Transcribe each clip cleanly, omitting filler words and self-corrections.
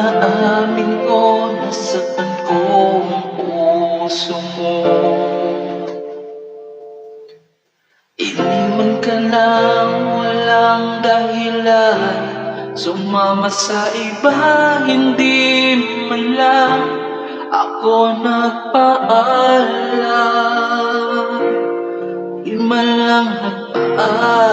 Inaamin ko, nasaktan ko ang puso mo. Iniwan ka lang, walang dahilan. Sumama sa iba, hindi man lang ako nagpaalam. Di man lang nagpaalam.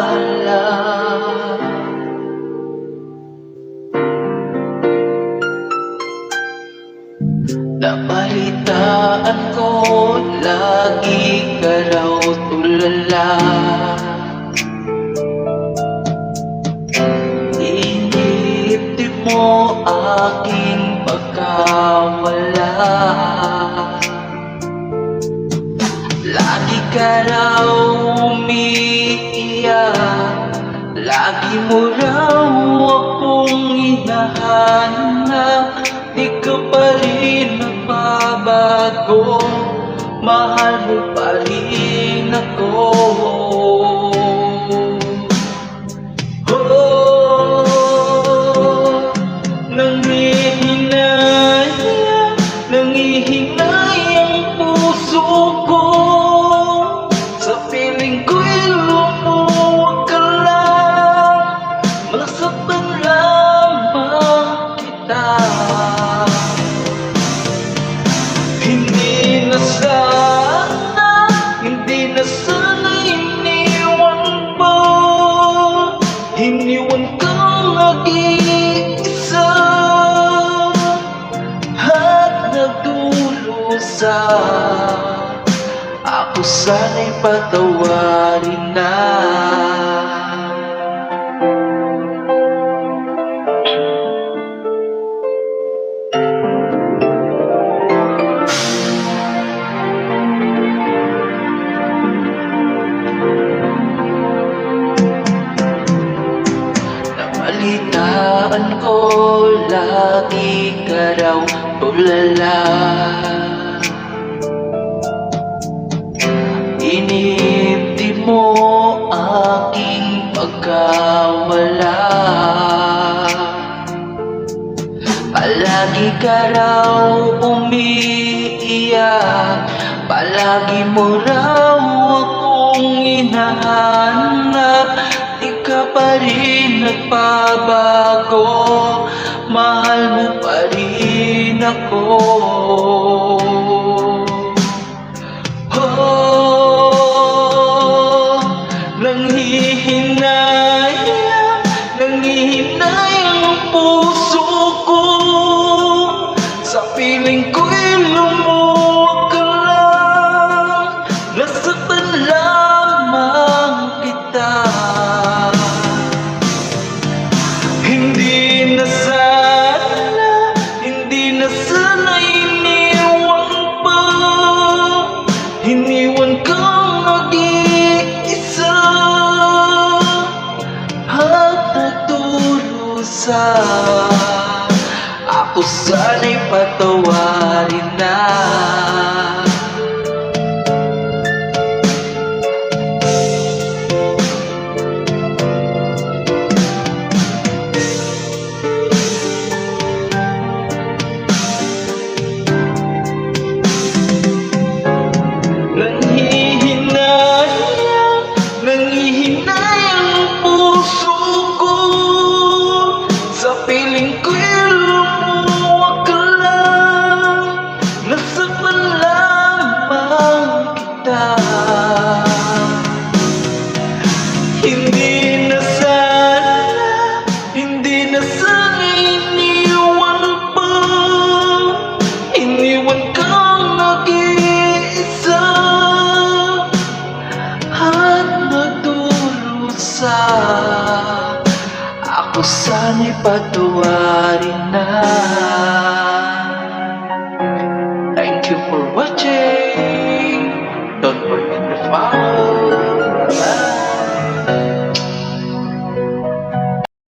Nabalitaan ko, lagi ka raw tulala. Inip-dip mo aking pagkawala. Lagi ka raw umiiyak, lagi mo raw akong hinahanap. Di ka pa rin nagbabago, mahal mo pa rin ako. Oh, nangihinay ang puso ko. Sa piling ko'y lumuwag ka lang, masaktan lamang kita. Hindi na sana iniwan mo. Iniwan kang nag-iisa at nagdurusa. Ako sana'y patawarin na. Nabalitaan ko, lagi ka raw tulala. Inip-dip mo aking pagkawala. Palagi ka raw umiiyak, palagi mo raw akong hinahanap. Di ka pa rin nagbabago, mahal mo pa rin ako. Oh, nanghihinay ang puso ko. Sa piling ko'y lumuwag ka lang, nasaktan lamang kita. Hindi na sana iniwan pa. Iniwan kang nag-iisa at nagdurusa. Ako sana'y patawarin na. Nangihinay ang puso ko. Sa piling ko'y lumuwag ka lang, nasaktan lamang kita. Hindi na sana iniwan pa. Iniwan kang nag-iisa at nagdurusa. Ako sana'y patawarin na.